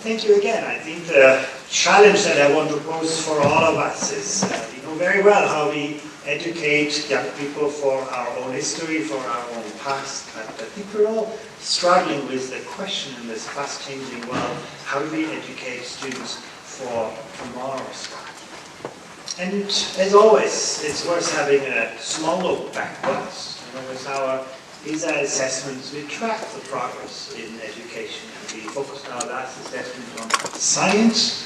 Thank you again. I think the challenge that I want to pose for all of us is, we know very well how we educate young people for our own history, for our own past, but I think we're all struggling with the question in this fast-changing world, how do we educate students for tomorrow's world? And as always, it's worth having a small look backwards. With our PISA assessments, we track the progress in education. We focused our last assessment on science,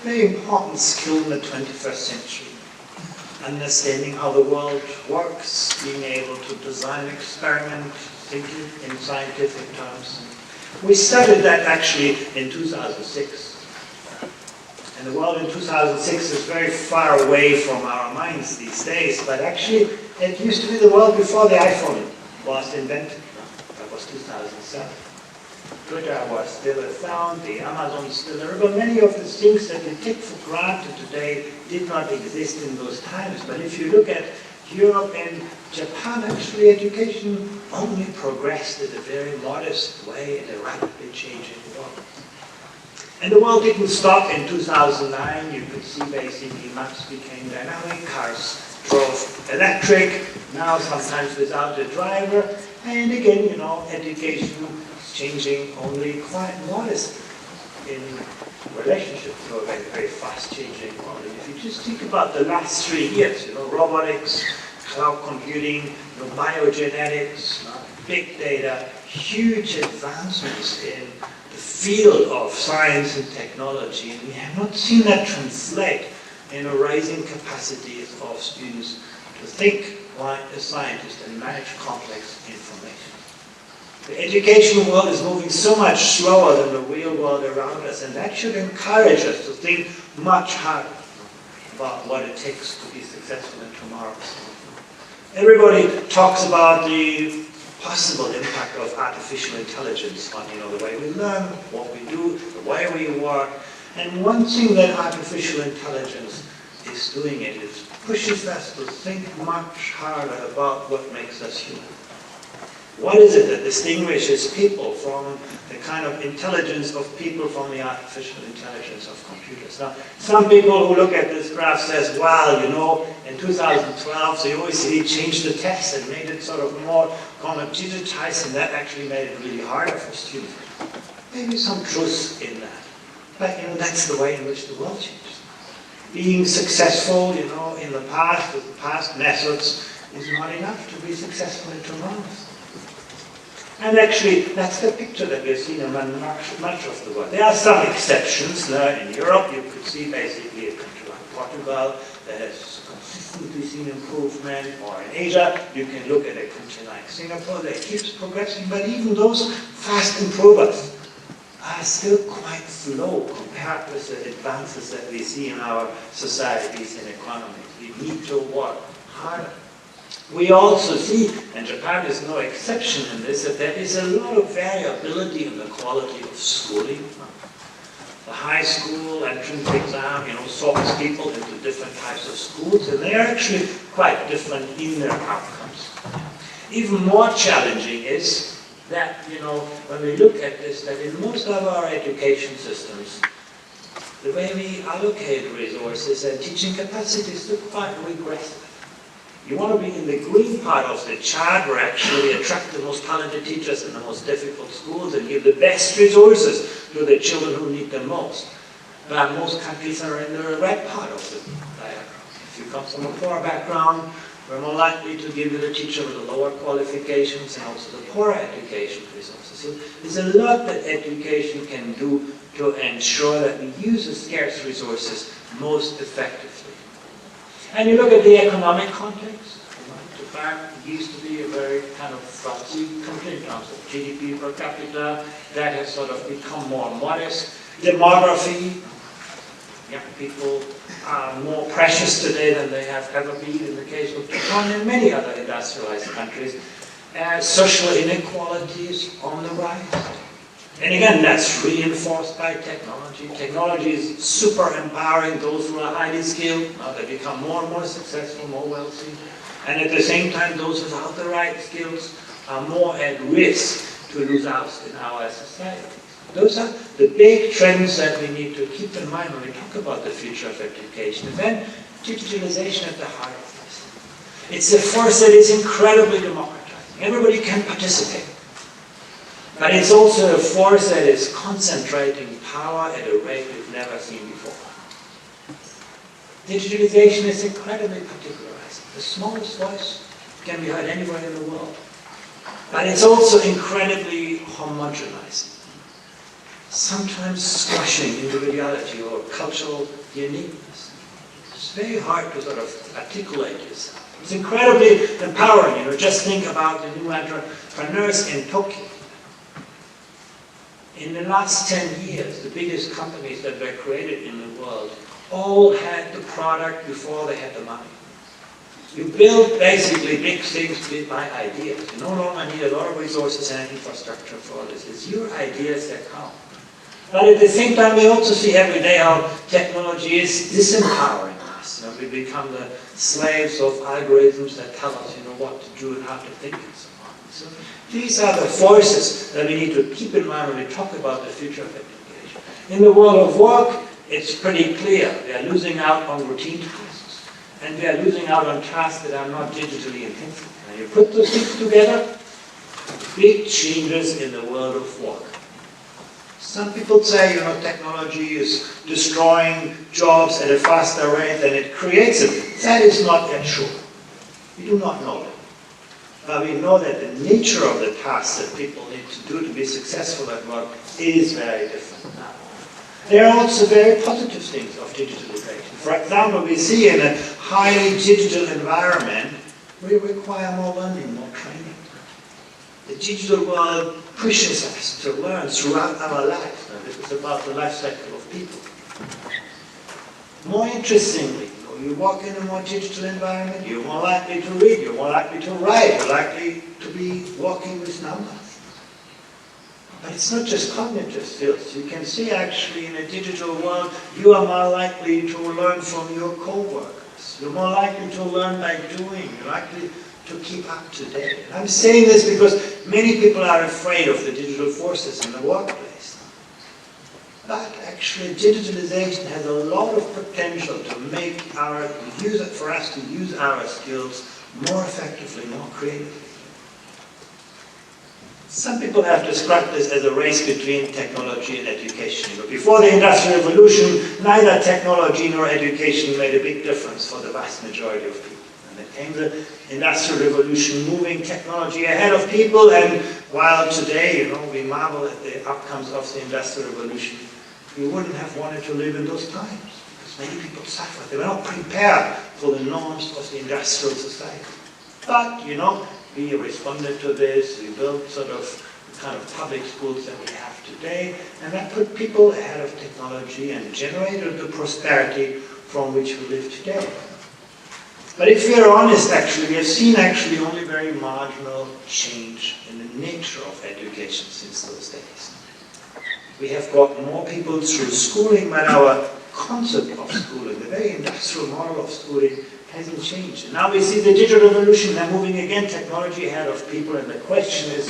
very important skill in the 21st century. Understanding how the world works, being able to design experiment, thinking in scientific terms. We studied that actually in 2006. And the world in 2006 is very far away from our minds these days, but actually it used to be the world before the iPhone was invented. That was 2007. Twitter was still around, the Amazon is still there, but many of the things that we take for granted today did not exist in those times. But if you look at Europe and Japan, actually education only progressed in a very modest way in a rapidly changing world. And the world didn't stop in 2009. You could see basically maps became dynamic, cars drove electric, now sometimes without a driver. And again, education is changing only quite modestly in relationship to a very, very fast-changing world. And if you just think about the last 3 years, robotics, cloud computing, biogenetics, big data, huge advancements in the field of science and technology, and we have not seen that translate in a rising capacity of students to think like a scientist and manage complex information. The education world is moving so much slower than the real world around us, and that should encourage us to think much harder about what it takes to be successful in tomorrow's world. Everybody talks about the possible impact of artificial intelligence on the way we learn, what we do, the way we work. And one thing that artificial intelligence is doing it pushes us to think much harder about what makes us human. What is it that distinguishes people from the kind of intelligence of people from the artificial intelligence of computers? Now, some people who look at this graph says, well, in 2012, the OECD changed the test and made it sort of more kind of digitized, and that actually made it really harder for students. Maybe some truth in that. But, that's the way in which the world changes. Being successful, in the past, with the past methods, is not enough to be successful in tomorrow's. And actually, that's the picture that we've seen in much of the world. There are some exceptions. In Europe, you could see basically a country like Portugal that has consistently seen improvement, or in Asia, you can look at a country like Singapore that keeps progressing, but even those fast improvers are still quite slow compared with the advances that we see in our societies and economies. We need to work harder. We also see, and Japan is no exception in this, that there is a lot of variability in the quality of schooling. The high school entrance exam, sorts people into different types of schools, and they are actually quite different in their outcomes. Even more challenging is that, when we look at this, that in most of our education systems, the way we allocate resources and teaching capacity is still quite regressive. You want to be in the green part of the chart, where actually attract the most talented teachers in the most difficult schools and give the best resources to the children who need them most. But most countries are in the red part of the diagram. If you come from a poor background, we're more likely to give you the teacher with the lower qualifications and also the poorer education resources. So there's a lot that education can do to ensure that we use the scarce resources most effectively. And you look at the economic context. Japan used to be a very kind of fuzzy country in terms of GDP per capita. That has sort of become more modest. Demography, young people are more precious today than they have ever been in the case of Japan and many other industrialized countries. Social inequalities on the rise. And again, that's reinforced by technology. Technology is super empowering those who are highly skilled. Now they become more and more successful, more wealthy. And at the same time, those without the right skills are more at risk to lose out in our societies. Those are the big trends that we need to keep in mind when we talk about the future of education. And then digitalization at the heart of this. It's a force that is incredibly democratizing. Everybody can participate. But it's also a force that is concentrating power at a rate we've never seen before. Digitalization is incredibly particularizing. The smallest voice can be heard anywhere in the world. But it's also incredibly homogenizing. Sometimes squashing individuality or cultural uniqueness. It's very hard to sort of articulate this. It's incredibly empowering. Just think about the new entrepreneurs in Tokyo. In the last 10 years, the biggest companies that were created in the world all had the product before they had the money. You build basically big things by ideas. You no longer need a lot of resources and infrastructure for this. It's your ideas that count. But at the same time, we also see every day how technology is disempowering us. We become the slaves of algorithms that tell us, what to do and how to think and so on. So these are the forces that we need to keep in mind when we talk about the future of education. In the world of work, it's pretty clear. We are losing out on routine tasks, and we are losing out on tasks that are not digitally intensive. And you put those things together, big changes in the world of work. Some people say, technology is destroying jobs at a faster rate than it creates them. That is not yet true. We do not know that. But we know that the nature of the tasks that people need to do to be successful at work is very different now. There are also very positive things of digitalization. For example, we see in a highly digital environment, we require more learning, more training. The digital world pushes us to learn throughout our lives. Now, this is about the life cycle of people. More interestingly, you walk in a more digital environment, you're more likely to read, you're more likely to write, you're likely to be working with numbers. But it's not just cognitive skills. You can see actually in a digital world, you are more likely to learn from your co-workers. You're more likely to learn by doing. You're likely to keep up to date. And I'm saying this because many people are afraid of the digital forces in the workplace. But actually, digitalization has a lot of potential to make for us to use our skills more effectively, more creatively. Some people have described this as a race between technology and education. Before the Industrial Revolution, neither technology nor education made a big difference for the vast majority of people. And then came the Industrial Revolution, moving technology ahead of people, and while today, we marvel at the outcomes of the Industrial Revolution, we wouldn't have wanted to live in those times, because many people suffered. They were not prepared for the norms of the industrial society. But, we responded to this, we built the kind of public schools that we have today, and that put people ahead of technology and generated the prosperity from which we live today. But if we are honest, we have seen only very marginal change in the nature of education since those days. We have got more people through schooling, but our concept of schooling, the very industrial model of schooling, hasn't changed. And now we see the digital revolution, they're moving again, technology ahead of people, and the question is,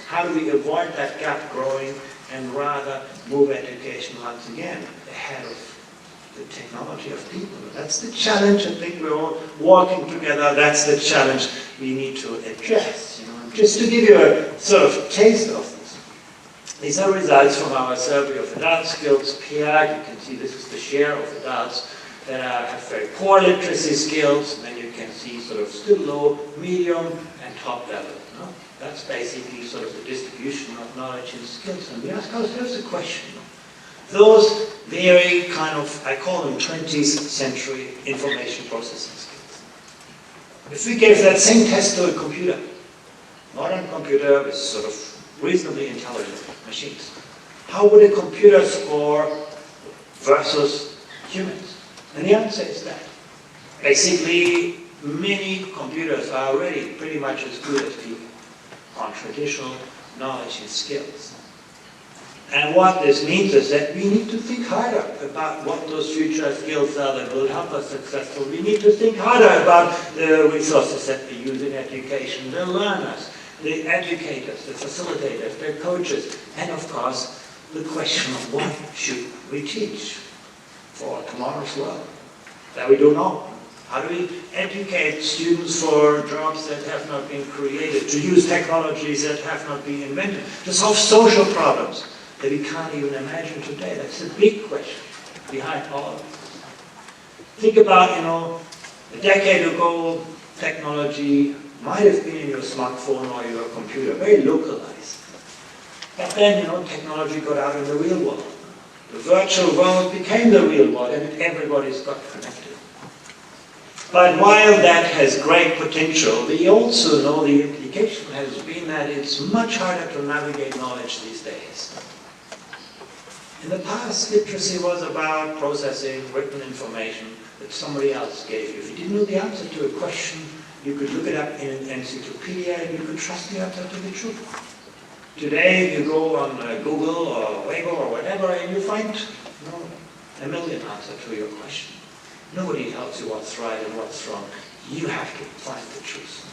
how do we avoid that gap growing and rather move education once again ahead of the technology of people? That's the challenge. I think we're all working together. That's the challenge we need to address. Just to give you a sort of taste of this, these are results from our survey of adult skills, PIAG. You can see this is the share of adults that have very poor literacy skills, and then you can see still low, medium, and top level. That's basically the distribution of knowledge and skills. And we ask ourselves the question, those very I call them 20th century information processing skills. If we gave that same test to a computer, modern computer with reasonably intelligent machines, how would a computer score versus humans? And the answer is that basically many computers are already pretty much as good as people on traditional knowledge and skills. And what this means is that we need to think harder about what those future skills are that will help us successful. We need to think harder about the resources that we use in education, the learners, the educators, the facilitators, the coaches, and of course, the question of what should we teach for tomorrow's world that we don't know. How do we educate students for jobs that have not been created, to use technologies that have not been invented, to solve social problems that we can't even imagine today? That's the big question behind all of it. Think about, a decade ago, technology might have been in your smartphone or your computer, very localized. But then, technology got out in the real world. The virtual world became the real world, and everybody's got connected. But while that has great potential, we also know the implication has been that it's much harder to navigate knowledge these days. In the past, literacy was about processing written information that somebody else gave you. If you didn't know the answer to a question, you could look it up in an encyclopedia and you could trust the answer to be true. Today, you go on Google or Weibo or whatever, and you find a million answers to your question. Nobody tells you what's right and what's wrong. You have to find the truth.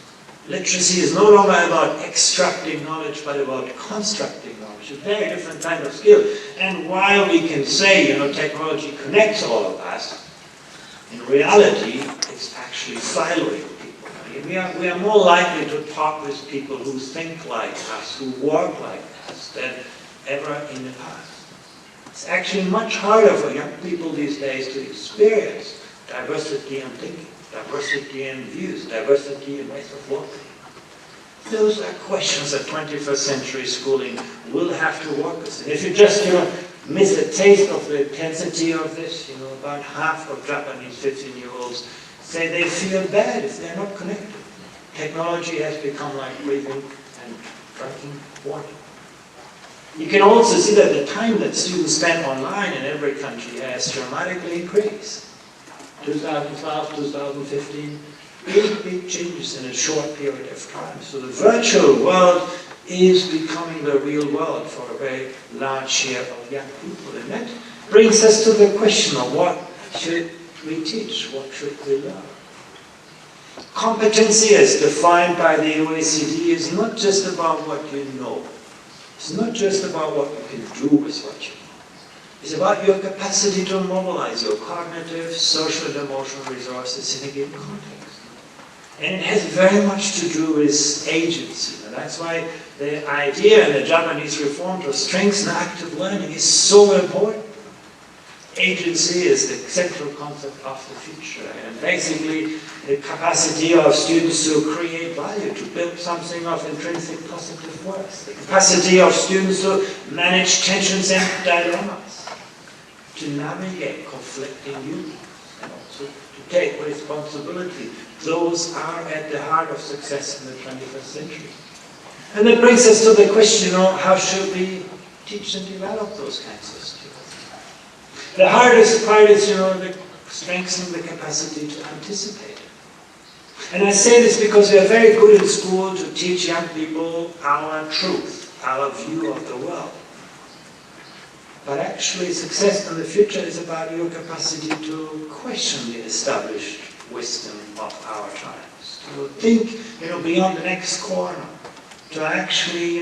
Literacy is no longer about extracting knowledge, but about constructing knowledge. A very different kind of skill. And while we can say, technology connects all of us, in reality, it's actually siloing people. We are more likely to talk with people who think like us, who work like us, than ever in the past. It's actually much harder for young people these days to experience diversity in thinking, diversity in views, diversity in ways of working. Those are questions that 21st century schooling will have to work with. And if you just, miss a taste of the intensity of this, about half of Japanese 15-year-olds say they feel bad if they're not connected. Technology has become like breathing and drinking water. You can also see that the time that students spend online in every country has dramatically increased. 2012, 2015, big changes in a short period of time. So the virtual world is becoming the real world for a very large share of young people. And that brings us to the question of what should we teach, what should we learn? Competency as defined by the Oecd is not just about what you know. It's not just about what you can do with what you know. It's about your capacity to mobilize your cognitive, social, and emotional resources in a given context. And it has very much to do with agency. And that's why the idea in the Japanese reform to strengthen active learning is so important. Agency is the central concept of the future. And basically, the capacity of students to create value, to build something of intrinsic positive worth. The capacity of students to manage tensions and dilemmas, to navigate conflicting views, and also to take responsibility. Those are at the heart of success in the 21st century. And that brings us to the question, how should we teach and develop those kinds of skills? The hardest part is, strengthening the capacity to anticipate. And I say this because we are very good in school to teach young people our truth, our view of the world. But actually, success in the future is about your capacity to question the established wisdom of our times, to think, beyond the next corner, to actually,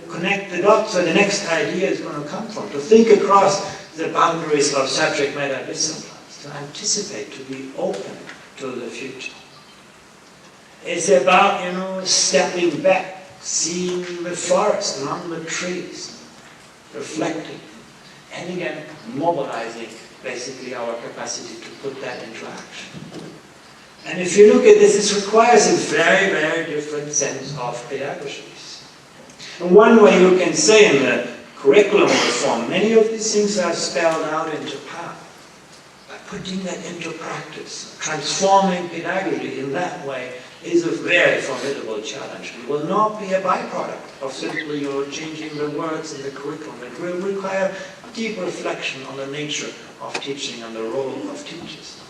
connect the dots where the next idea is going to come from, to think across the boundaries of subject matter disciplines, to anticipate, to be open to the future. It's about, stepping back, seeing the forest among the trees, reflecting, and again, mobilizing basically our capacity to put that into action. And if you look at this, this requires a very, very different sense of pedagogies. And one way you can say in the curriculum reform, many of these things are spelled out in Japan. By putting that into practice, transforming pedagogy in that way is a very formidable challenge. It will not be a byproduct of simply changing the words in the curriculum. It will require deep reflection on the nature of teaching and the role of teachers.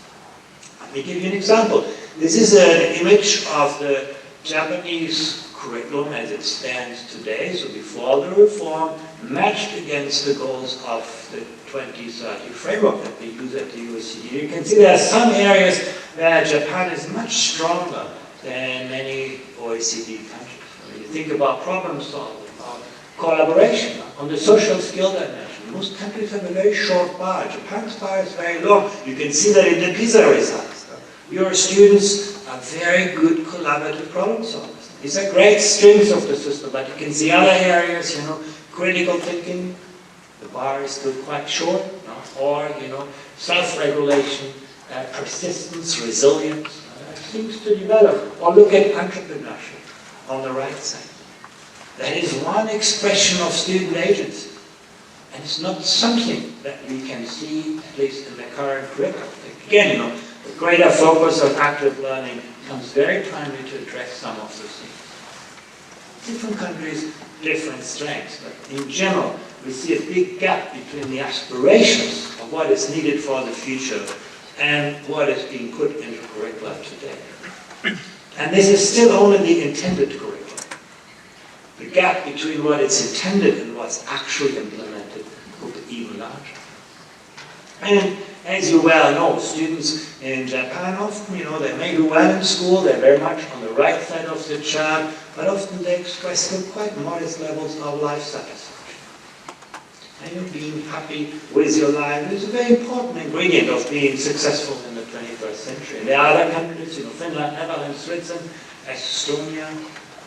Let me give you an example. This is an image of the Japanese curriculum as it stands today, so before the reform, matched against the goals of the 2030 framework that we use at the Oecd. You can see there are some areas where Japan is much stronger than many OECD countries. When you think about problem solving, about collaboration, on the social skill dimension, Most countries have a very short bar. Japan's bar is very long. You can see that in the PISA results. Your students are very good collaborative problem solvers. These are great strengths of the system, but you can see other areas, critical thinking, the bar is still quite short, or, self-regulation, persistence, resilience, things to develop. Or look at entrepreneurship on the right side. That is one expression of student agency. And it's not something that we can see, at least in the current curriculum. Again, the greater focus on active learning comes very timely to address some of those things. Different countries, different strengths, but in general, we see a big gap between the aspirations of what is needed for the future and what is being put into curricula today. And this is still only the intended curriculum. The gap between what is intended and what's actually implemented will be even larger. And as you well know, students in Japan often, they may do well in school, they're very much on the right side of the chart, but often they express quite modest levels of life satisfaction. And being happy with your life is a very important ingredient of being successful in the 21st century. And there are other countries, Finland, Netherlands, Switzerland, Estonia,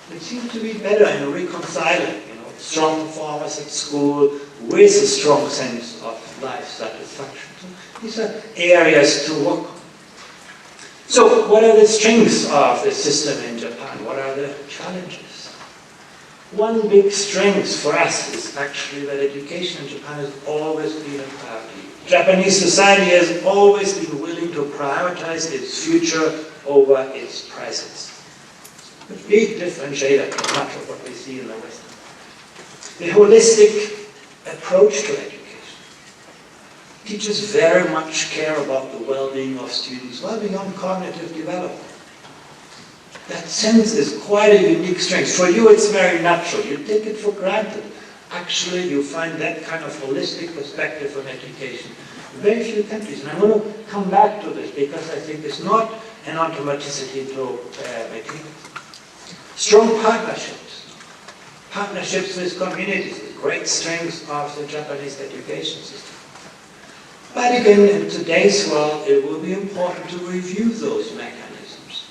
that seem to be better in reconciling, strong performance at school with a strong sense of life satisfaction. So these are areas to work on. So what are the strengths of the system in Japan? What are the challenges? One big strength for us is actually that education in Japan has always been a priority. Japanese society has always been willing to prioritize its future over its present. A big differentiator from much of what we see in the West. The holistic approach to education. Teachers very much care about the well-being of students, well beyond cognitive development. That sense is quite a unique strength. For you, it's very natural. You take it for granted. Actually, you find that kind of holistic perspective on education in very few countries. And I want to come back to this because I think it's not an automaticity to maintain. Strong partnerships. Partnerships with communities, the great strength of the Japanese education system. But again, in today's world, it will be important to review those mechanisms.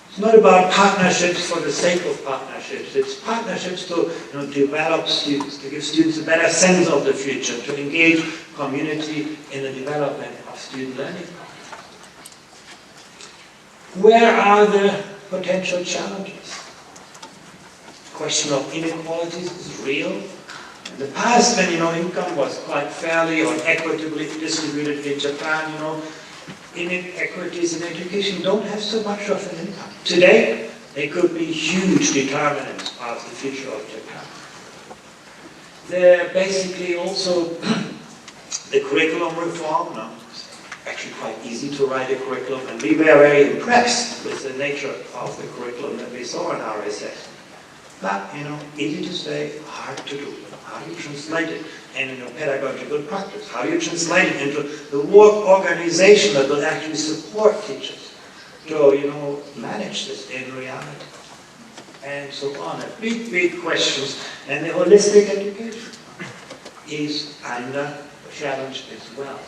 It's not about partnerships for the sake of partnerships. It's partnerships to develop students, to give students a better sense of the future, to engage community in the development of student learning. Where are the potential challenges? The question of inequalities is real. In the past, when income was quite fairly or equitably distributed in Japan, inequities in education don't have so much of an impact. Today, they could be huge determinants of the future of Japan. They're basically also the curriculum reform. It's actually quite easy to write a curriculum, and we were very impressed with the nature of the curriculum that we saw in our assessment. But, easy to say, hard to do. How do you translate it into pedagogical practice? How do you translate it into the work organization that will actually support teachers to, manage this in reality? And so on. Big, big questions. And the holistic education is under challenge as well.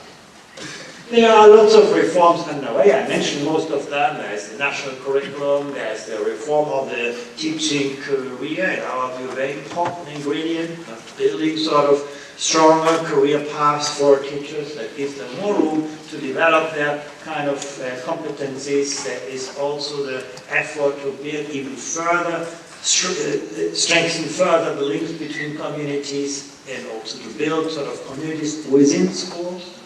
There are lots of reforms underway. I mentioned most of them. There's the national curriculum, there's the reform of the teaching career, in our view, a very important ingredient of building sort of stronger career paths for teachers that gives them more room to develop their kind of competencies. There is also the effort to build even further, strengthen further the links between communities, and also to build sort of communities within schools.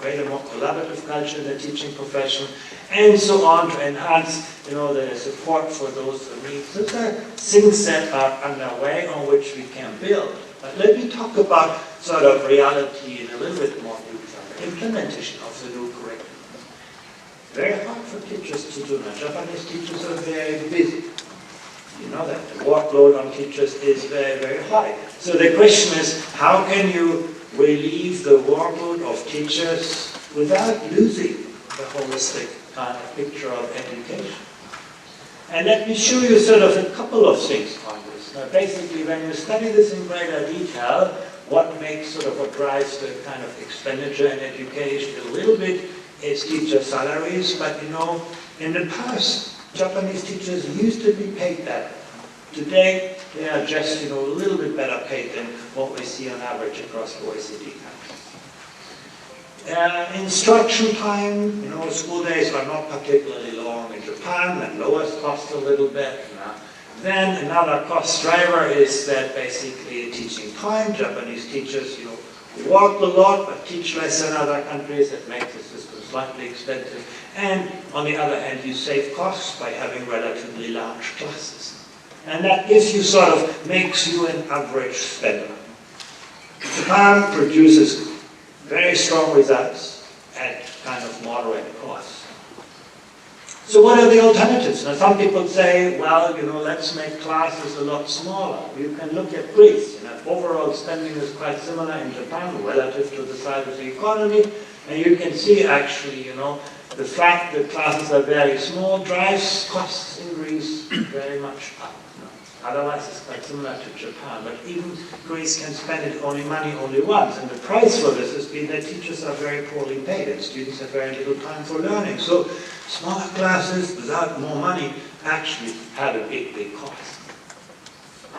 Create a more collaborative culture in the teaching profession, and so on, to enhance, the support for those who need. Those are things that are underway on which we can build. But let me talk about sort of reality in a little bit more detail. Implementation of the new curriculum. Very hard for teachers to do now. Japanese teachers are very busy. You know that the workload on teachers is very, very high. So the question is, how can you relieve the workload of teachers without losing the holistic kind of picture of education? And let me show you sort of a couple of things on this. Now, basically, when you study this in greater detail, what makes sort of what drives the kind of expenditure in education a little bit is teacher salaries, but you know, in the past, Japanese teachers used to be paid better. Today, they are just, you know, a little bit better paid than what we see on average across OECD countries. Instruction time, you know, school days are not particularly long in Japan, and lowers cost a little bit. Then another cost driver is that basically teaching time. Japanese teachers, you know, work a lot but teach less than other countries. That makes the system slightly expensive. And on the other hand, you save costs by having relatively large classes. And that gives you sort of, makes you an average spender. Japan produces very strong results at kind of moderate costs. So what are the alternatives? Now some people say, well, you know, let's make classes a lot smaller. You can look at Greece. You know, overall spending is quite similar in Japan relative to the size of the economy. And you can see actually, you know, the fact that classes are very small drives costs in Greece very much up. Otherwise, it's quite similar to Japan. But even Greece can spend money only once. And the price for this has been that teachers are very poorly paid and students have very little time for learning. So smaller classes without more money actually have a big, big cost.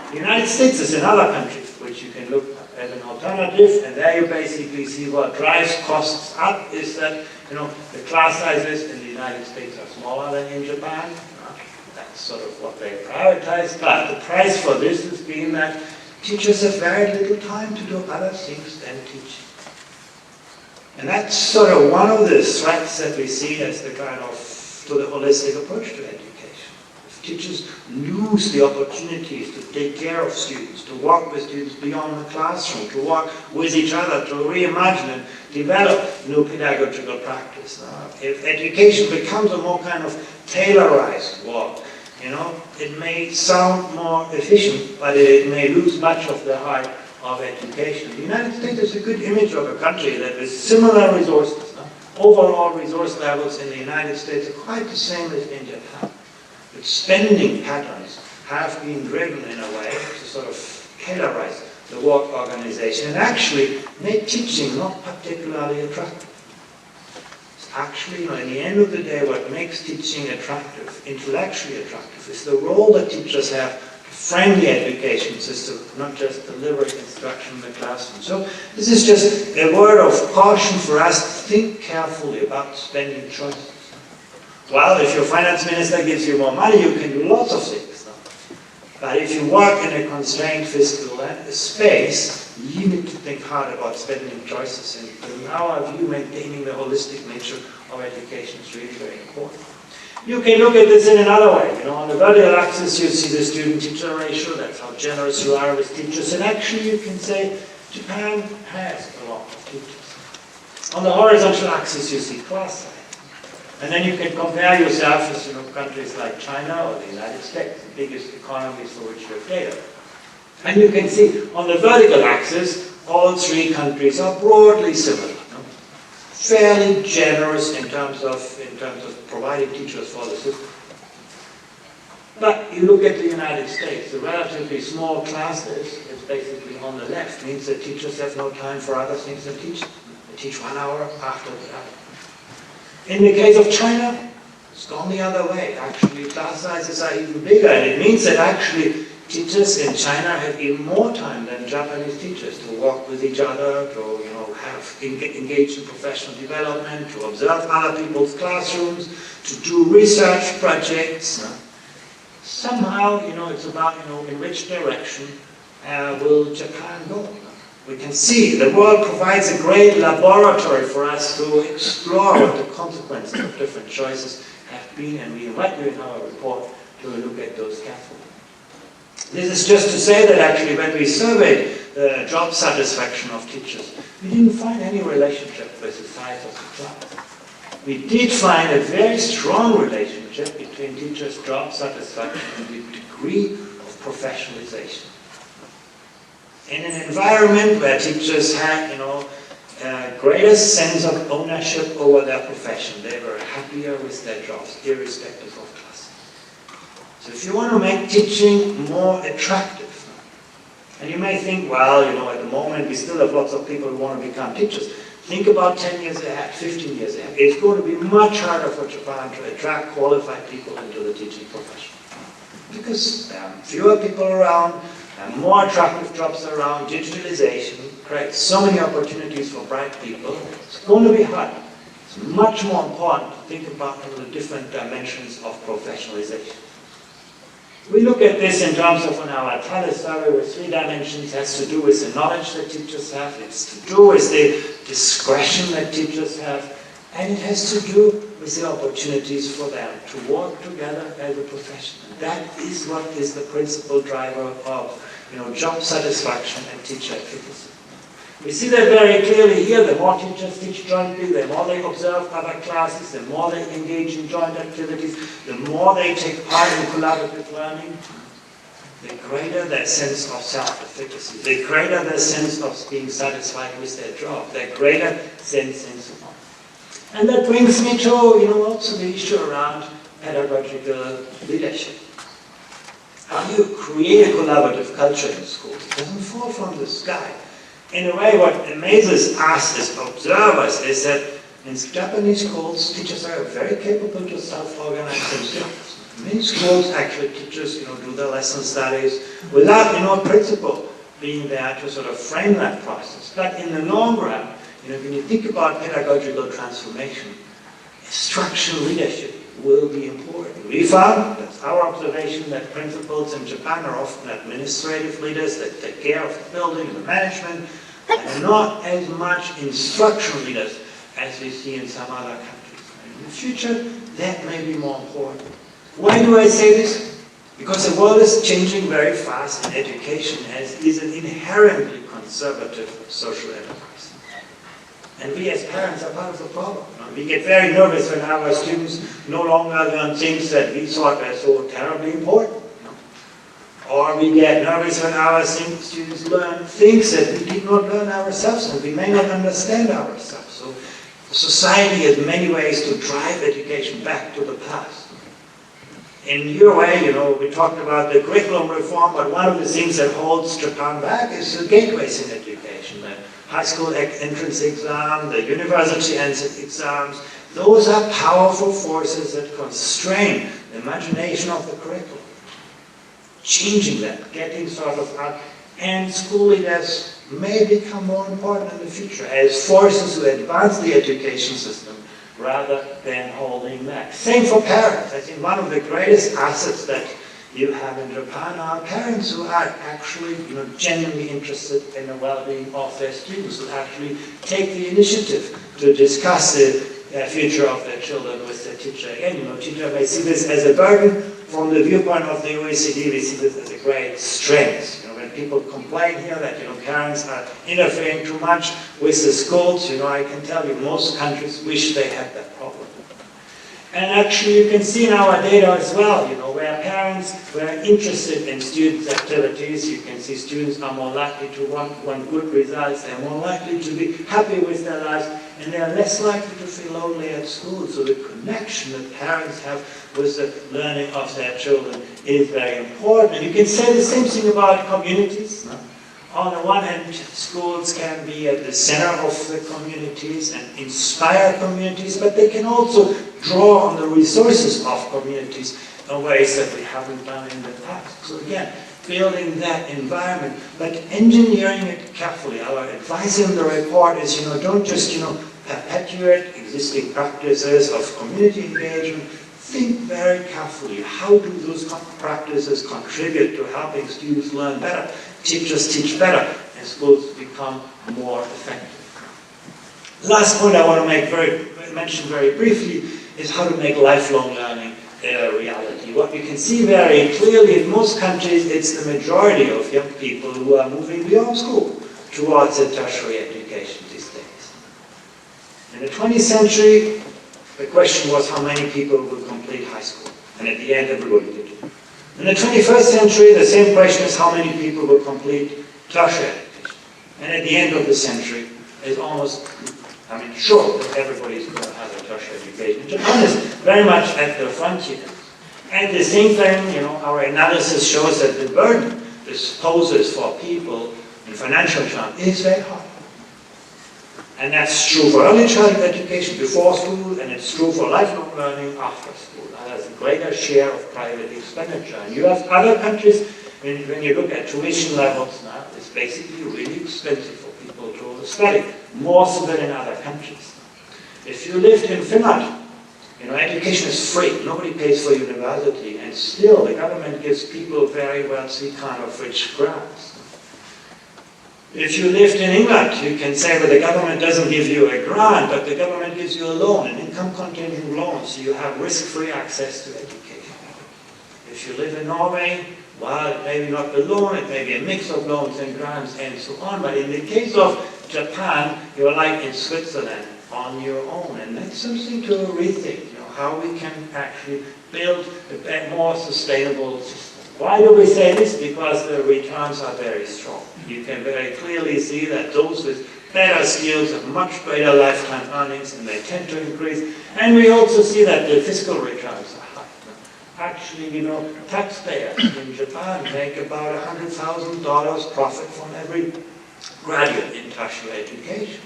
The United States is another country which you can look at as an alternative. And there you basically see what drives costs up is that, you know, the class sizes in the United States are smaller than in Japan. That's sort of what they prioritize, but the price for this has been that teachers have very little time to do other things than teaching. And that's sort of one of the threats that we see as the kind of, to the holistic approach to education. If teachers lose the opportunities to take care of students, to work with students beyond the classroom, to work with each other, to reimagine and develop new pedagogical practice. If education becomes a more kind of tailorized work, you know, it may sound more efficient, but it may lose much of the heart of education. The United States is a good image of a country that with similar resources, overall resource levels in the United States are quite the same as in Japan. But spending patterns have been driven in a way to sort of tailorize the work organization and actually make teaching not particularly attractive. Actually, you know, in the end of the day, what makes teaching attractive, intellectually attractive, is the role that teachers have to frame the education system, not just deliver instruction in the classroom. So this is just a word of caution for us to think carefully about spending choices. Well, if your finance minister gives you more money, you can do lots of things. But if you work in a constrained fiscal space, you need to think hard about spending choices, and in our view, maintaining the holistic nature of education is really very important. You can look at this in another way. You know, on the vertical axis, you see the student-teacher ratio. That's how generous you are with teachers. And actually, you can say Japan has a lot of teachers. On the horizontal axis, you see class size. And then you can compare yourself with, you know, countries like China or the United States, the biggest economies for which you have data. And you can see on the vertical axis, all three countries are broadly similar. No? Fairly generous in terms of providing teachers for the system. But you look at the United States, the relatively small classes, it's basically on the left, means that teachers have no time for other things than teaching. They teach 1 hour after the other. In the case of China, it's gone the other way. Actually, class sizes are even bigger, and it means that actually teachers in China have even more time than Japanese teachers to work with each other, to, you know, have engage in professional development, to observe other people's classrooms, to do research projects. Somehow, you know, it's about, you know, in which direction will Japan go? We can see the world provides a great laboratory for us to explore what the consequences of different choices have been, and we invite you in our report to look at those carefully. This is just to say that actually when we surveyed the job satisfaction of teachers, we didn't find any relationship with the size of the class. We did find a very strong relationship between teachers' job satisfaction and the degree of professionalization. In an environment where teachers had, you know, a greater sense of ownership over their profession, they were happier with their jobs, irrespective of class. So if you want to make teaching more attractive, And you may think, well, at the moment we still have lots of people who want to become teachers. Think about 10 years ahead, 15 years ahead. It's going to be much harder for Japan to attract qualified people into the teaching profession. Because there are fewer people around, there are more attractive jobs around, digitalization creates so many opportunities for bright people. It's going to be hard. It's much more important to think about the different dimensions of professionalization. We look at this in terms of our talent survey with 3 dimensions. It has to do with the knowledge that teachers have, it's to do with the discretion that teachers have, and it has to do with the opportunities for them to work together as a profession. And that is what is the principal driver of job satisfaction and teacher efficacy. We see that very clearly here. The more teachers teach jointly, the more they observe other classes, the more they engage in joint activities, the more they take part in collaborative learning, the greater their sense of self-efficacy, the greater their sense of being satisfied with their job, their greater sense and so on. And that brings me to, also the issue around pedagogical leadership. How do you create a collaborative culture in schools? It doesn't fall from the sky. In a way, what amazes us as observers is that in Japanese schools, teachers are very capable to self-organize themselves. In many schools, actually, teachers do their lesson studies without a principal being there to sort of frame that process. But in the long run, when you think about pedagogical transformation, instructional leadership will be important. We found, that's our observation, that principals in Japan are often administrative leaders that take care of the building, the management, and not as much instructional leaders as we see in some other countries. In the future, that may be more important. Why do I say this? Because the world is changing very fast, and education is an inherently conservative social enterprise. And we as parents are part of the problem. We get very nervous when our students no longer learn things that we thought were so terribly important. Or we get nervous when our students learn things that we did not learn ourselves and we may not understand ourselves. So society has many ways to drive education back to the past. In your way, we talked about the curriculum reform, but one of the things that holds Japan back is the gateways in education. The high school entrance exam, the university entrance exams. Those are powerful forces that constrain the imagination of the curriculum. Changing that, getting sort of out, and school leaders may become more important in the future as forces who advance the education system rather than holding back. Same for parents. I think one of the greatest assets that you have in Japan are parents who are actually genuinely interested in the well-being of their students, who actually take the initiative to discuss the future of their children with their teacher. Again, teacher may see this as a burden. From the viewpoint of the Oecd, we see this as a great strength. When people complain here that parents are interfering too much with the schools, I can tell you most countries wish they had that problem. And actually you can see in our data as well, where parents were interested in students' activities, you can see students are more likely to want good results, they're more likely to be happy with their lives, and they're less likely to feel lonely at school. So the connection that parents have with the learning of their children is very important. And you can say the same thing about communities. No? On the one hand, schools can be at the center of the communities and inspire communities, but they can also draw on the resources of communities in ways that we haven't done in the past. So again, building that environment, but engineering it carefully. Our advice in the report is, don't just, perpetuate existing practices of community engagement. Think very carefully, how do those practices contribute to helping students learn better, teachers teach better, and schools become more effective. Last point I want to mention very briefly is how to make lifelong learning a reality. What we can see very clearly in most countries, it's the majority of young people who are moving beyond school towards a tertiary education these days. In the 20th century, the question was how many people would complete high school. And at the end, everybody did. In the 21st century, the same question is how many people would complete tertiary education. And at the end of the century, it's almost, sure that everybody's going to have a tertiary education. Japan is very much at the frontier. At the same time, our analysis shows that the burden this poses for people in financial terms is very high. And that's true for early childhood education before school, and it's true for lifelong learning after school. Now, there's a greater share of private expenditure. And you have other countries, when you look at tuition levels now, it's basically really expensive for people to study, more so than in other countries. If you lived in Finland, education is free. Nobody pays for university, and still the government gives people very wealthy kind of rich grants. If you lived in England, you can say that the government doesn't give you a grant, but the government gives you a loan, an income-contingent loan, so you have risk-free access to education. If you live in Norway, well, it may be not the loan, it may be a mix of loans and grants and so on, but in the case of Japan, you're like in Switzerland, on your own, and that's something to rethink, how we can actually build a more sustainable system. Why do we say this? Because the returns are very strong. You can very clearly see that those with better skills have much greater lifetime earnings, and they tend to increase. And we also see that the fiscal returns are high. Actually, taxpayers in Japan make about $100,000 profit from every graduate in tertiary education.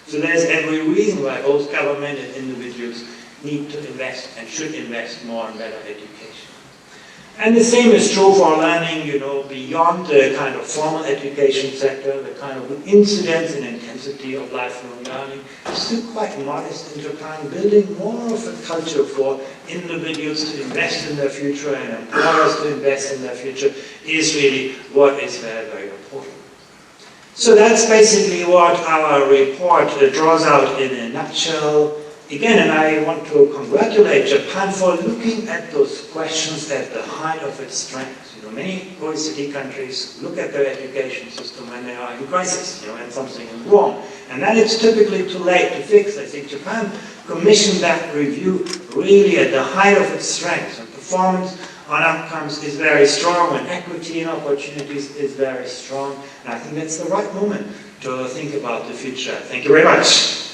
So there's every reason why both government and individuals need to invest and should invest more in better education. And the same is true for learning, beyond the kind of formal education sector, the kind of incidence and intensity of lifelong learning is still quite modest in Japan. Building more of a culture for individuals to invest in their future and employers to invest in their future is really what is very, very important. So that's basically what our report draws out in a nutshell. Again, and I want to congratulate Japan for looking at those questions at the height of its strengths. Many OECD countries look at their education system when they are in crisis, and something is wrong. And then it's typically too late to fix. I think Japan commissioned that review really at the height of its strengths, and performance on outcomes is very strong, and equity and opportunities is very strong. And I think that's the right moment to think about the future. Thank you very much.